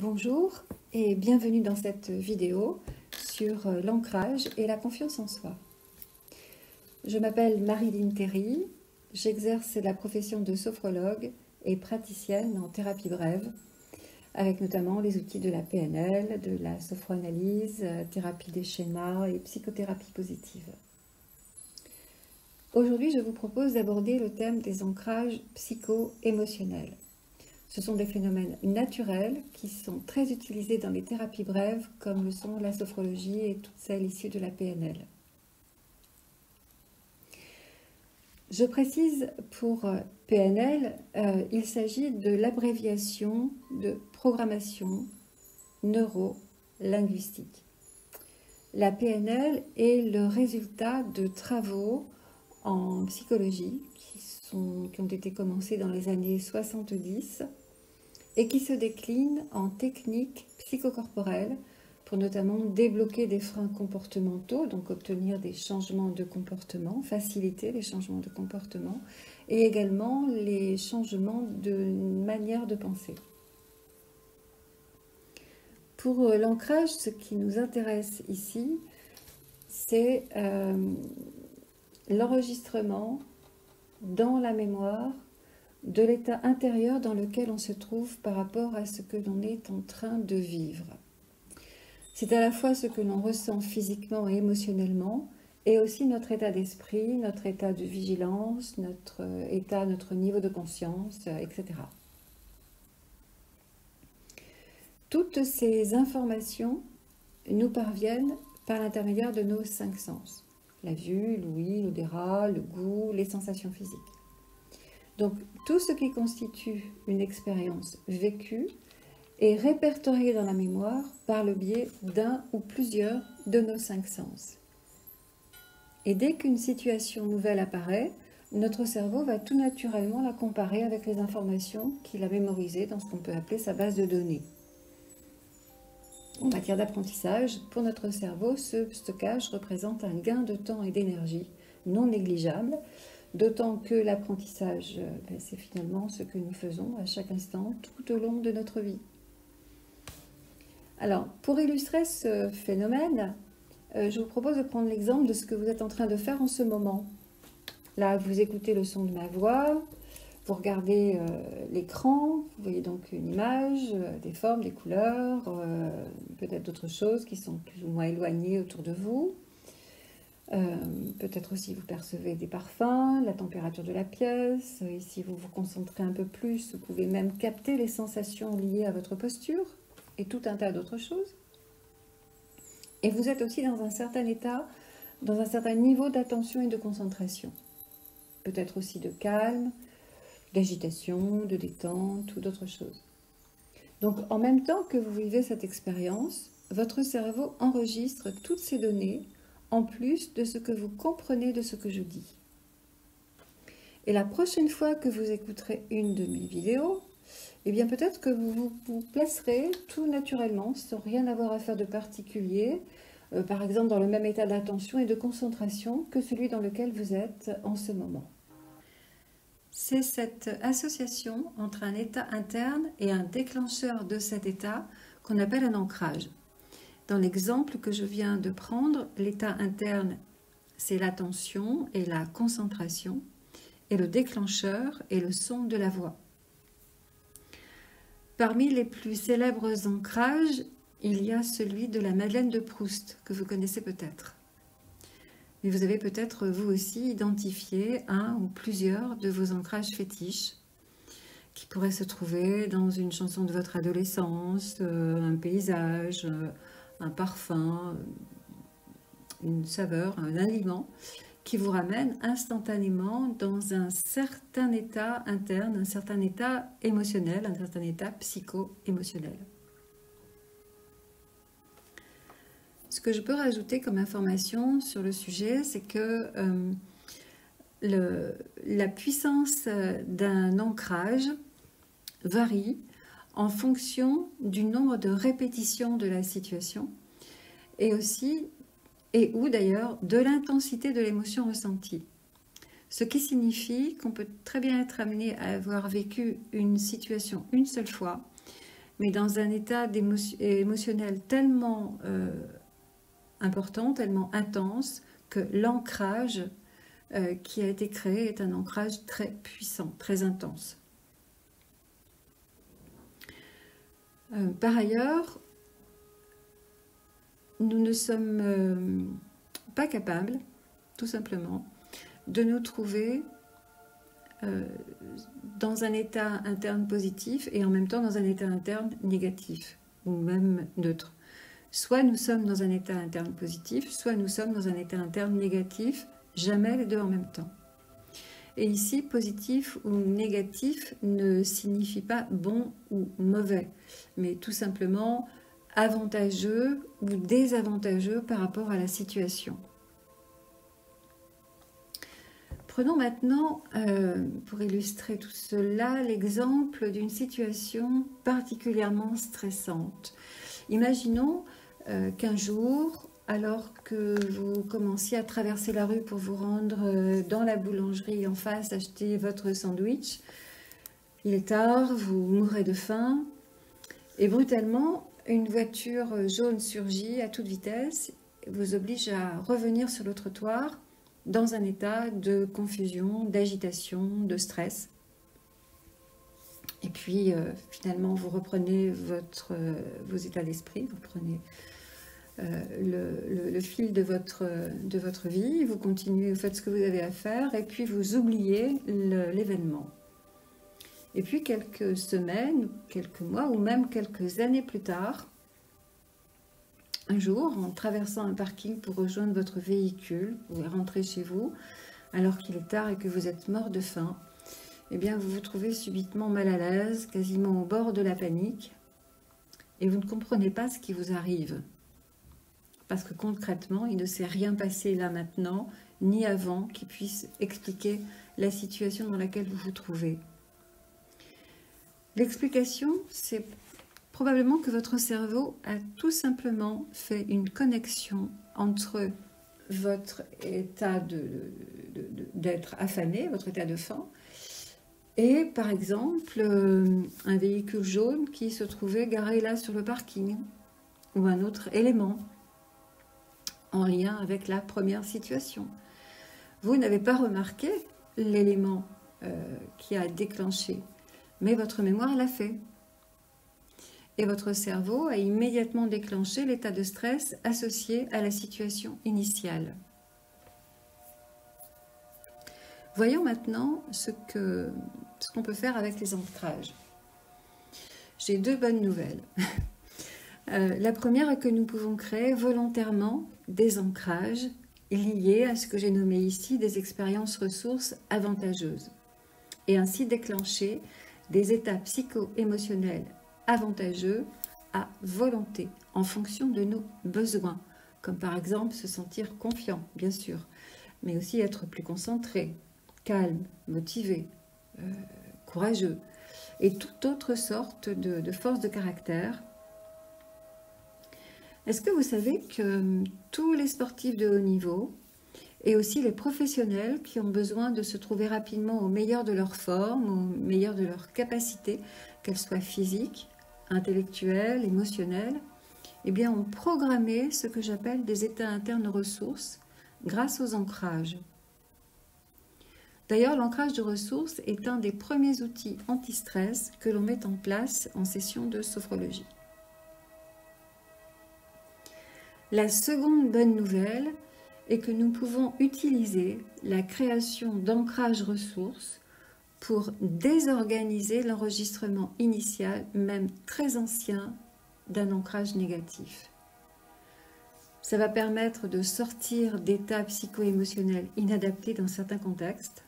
Bonjour et bienvenue dans cette vidéo sur l'ancrage et la confiance en soi. Je m'appelle Marilyn Terry, j'exerce la profession de sophrologue et praticienne en thérapie brève, avec notamment les outils de la PNL, de la sophroanalyse, thérapie des schémas et psychothérapie positive. Aujourd'hui, je vous propose d'aborder le thème des ancrages psycho-émotionnels. Ce sont des phénomènes naturels qui sont très utilisés dans les thérapies brèves, comme le sont la sophrologie et toutes celles issues de la PNL. Je précise pour PNL, il s'agit de l'abréviation de programmation neuro-linguistique. La PNL est le résultat de travaux en psychologie qui ont été commencés dans les années 70 et qui se déclinent en techniques psychocorporelles pour notamment débloquer des freins comportementaux, donc obtenir des changements de comportement, faciliter les changements de comportement et également les changements de manière de penser. Pour l'ancrage, ce qui nous intéresse ici, c'est l'enregistrement dans la mémoire de l'état intérieur dans lequel on se trouve par rapport à ce que l'on est en train de vivre. C'est à la fois ce que l'on ressent physiquement et émotionnellement, et aussi notre état d'esprit, notre état de vigilance, notre niveau de conscience, etc. Toutes ces informations nous parviennent par l'intermédiaire de nos 5 sens. La vue, l'ouïe, l'odorat, le goût, les sensations physiques. Donc, tout ce qui constitue une expérience vécue est répertorié dans la mémoire par le biais d'un ou plusieurs de nos 5 sens. Et dès qu'une situation nouvelle apparaît, notre cerveau va tout naturellement la comparer avec les informations qu'il a mémorisées dans ce qu'on peut appeler sa base de données. En matière d'apprentissage, pour notre cerveau, ce stockage représente un gain de temps et d'énergie non négligeable, d'autant que l'apprentissage, c'est finalement ce que nous faisons à chaque instant tout au long de notre vie. Alors, pour illustrer ce phénomène, je vous propose de prendre l'exemple de ce que vous êtes en train de faire en ce moment. Là, vous écoutez le son de ma voix, vous regardez l'écran, vous voyez donc une image, des formes, des couleurs, peut-être d'autres choses qui sont plus ou moins éloignées autour de vous. Peut-être aussi vous percevez des parfums, la température de la pièce, et si vous vous concentrez un peu plus, vous pouvez même capter les sensations liées à votre posture et tout un tas d'autres choses. Et vous êtes aussi dans un certain état, dans un certain niveau d'attention et de concentration. Peut-être aussi de calme, d'agitation, de détente ou d'autres choses. Donc en même temps que vous vivez cette expérience, votre cerveau enregistre toutes ces données en plus de ce que vous comprenez de ce que je dis. Et la prochaine fois que vous écouterez une de mes vidéos, eh bien peut-être que vous vous placerez tout naturellement, sans rien avoir à faire de particulier, par exemple dans le même état d'attention et de concentration que celui dans lequel vous êtes en ce moment. C'est cette association entre un état interne et un déclencheur de cet état qu'on appelle un ancrage. Dans l'exemple que je viens de prendre, l'état interne, c'est l'attention et la concentration, et le déclencheur est le son de la voix. Parmi les plus célèbres ancrages, il y a celui de la Madeleine de Proust, que vous connaissez peut-être. Mais vous avez peut-être vous aussi identifié un ou plusieurs de vos ancrages fétiches qui pourraient se trouver dans une chanson de votre adolescence, un paysage, un parfum, une saveur, un aliment qui vous ramène instantanément dans un certain état interne, un certain état émotionnel, un certain état psycho-émotionnel. Ce que je peux rajouter comme information sur le sujet, c'est que la puissance d'un ancrage varie en fonction du nombre de répétitions de la situation et aussi, et ou d'ailleurs, de l'intensité de l'émotion ressentie. Ce qui signifie qu'on peut très bien être amené à avoir vécu une situation une seule fois, mais dans un état émotionnel tellement important, tellement intense, que l'ancrage qui a été créé est un ancrage très puissant, très intense. Par ailleurs, nous ne sommes pas capables, tout simplement, de nous trouver dans un état interne positif et en même temps dans un état interne négatif ou même neutre. Soit nous sommes dans un état interne positif, soit nous sommes dans un état interne négatif, jamais les deux en même temps. Et ici, positif ou négatif ne signifie pas bon ou mauvais, mais tout simplement avantageux ou désavantageux par rapport à la situation. Prenons maintenant, pour illustrer tout cela, l'exemple d'une situation particulièrement stressante. Imaginons qu'un jour, alors que vous commenciez à traverser la rue pour vous rendre dans la boulangerie en face acheter votre sandwich, il est tard, vous mourrez de faim, et brutalement, une voiture jaune surgit à toute vitesse, vous oblige à revenir sur le trottoir dans un état de confusion, d'agitation, de stress. Et puis, finalement, vous reprenez vos états d'esprit, vous prenez le fil de votre vie, vous continuez, vous faites ce que vous avez à faire, et puis vous oubliez l'événement. Et puis, quelques semaines, quelques mois, ou même quelques années plus tard, un jour, en traversant un parking pour rejoindre votre véhicule, vous rentrez chez vous, alors qu'il est tard et que vous êtes mort de faim, eh bien, vous vous trouvez subitement mal à l'aise, quasiment au bord de la panique, et vous ne comprenez pas ce qui vous arrive. Parce que concrètement, il ne s'est rien passé là maintenant, ni avant, qui puisse expliquer la situation dans laquelle vous vous trouvez. L'explication, c'est probablement que votre cerveau a tout simplement fait une connexion entre votre état d'être affamé, votre état de faim, et par exemple un véhicule jaune qui se trouvait garé là sur le parking, ou un autre élément en lien avec la première situation. Vous n'avez pas remarqué l'élément qui a déclenché, mais votre mémoire l'a fait. Et votre cerveau a immédiatement déclenché l'état de stress associé à la situation initiale. Voyons maintenant ce qu'on peut faire avec les ancrages. J'ai deux bonnes nouvelles. La première est que nous pouvons créer volontairement des ancrages liés à ce que j'ai nommé ici des expériences ressources avantageuses et ainsi déclencher des états psycho-émotionnels avantageux à volonté en fonction de nos besoins, comme par exemple se sentir confiant, bien sûr, mais aussi être plus concentré, calme, motivé, courageux et toute autre sorte de force de caractère. Est-ce que vous savez que tous les sportifs de haut niveau et aussi les professionnels qui ont besoin de se trouver rapidement au meilleur de leur forme, au meilleur de leur capacité, qu'elles soient physiques, intellectuelles, émotionnelles, eh bien ont programmé ce que j'appelle des états internes ressources grâce aux ancrages. D'ailleurs, l'ancrage de ressources est un des premiers outils anti-stress que l'on met en place en session de sophrologie. La seconde bonne nouvelle est que nous pouvons utiliser la création d'ancrage ressources pour désorganiser l'enregistrement initial, même très ancien, d'un ancrage négatif. Ça va permettre de sortir d'états psycho-émotionnels inadaptés dans certains contextes.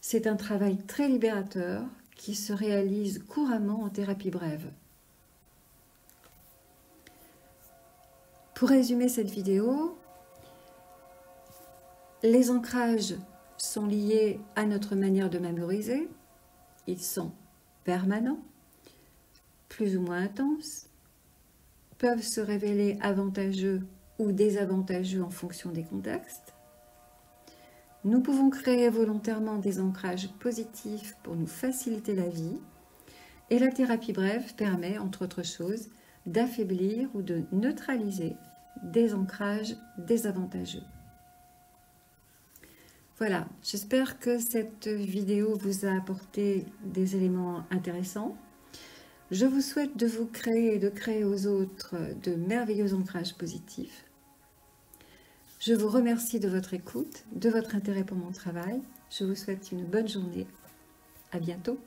C'est un travail très libérateur qui se réalise couramment en thérapie brève. Pour résumer cette vidéo, les ancrages sont liés à notre manière de mémoriser. Ils sont permanents, plus ou moins intenses, peuvent se révéler avantageux ou désavantageux en fonction des contextes. Nous pouvons créer volontairement des ancrages positifs pour nous faciliter la vie, Et la thérapie brève permet, entre autres choses, d'affaiblir ou de neutraliser des ancrages désavantageux. Voilà, j'espère que cette vidéo vous a apporté des éléments intéressants. Je vous souhaite de vous créer et de créer aux autres de merveilleux ancrages positifs. Je vous remercie de votre écoute, de votre intérêt pour mon travail. Je vous souhaite une bonne journée. À bientôt.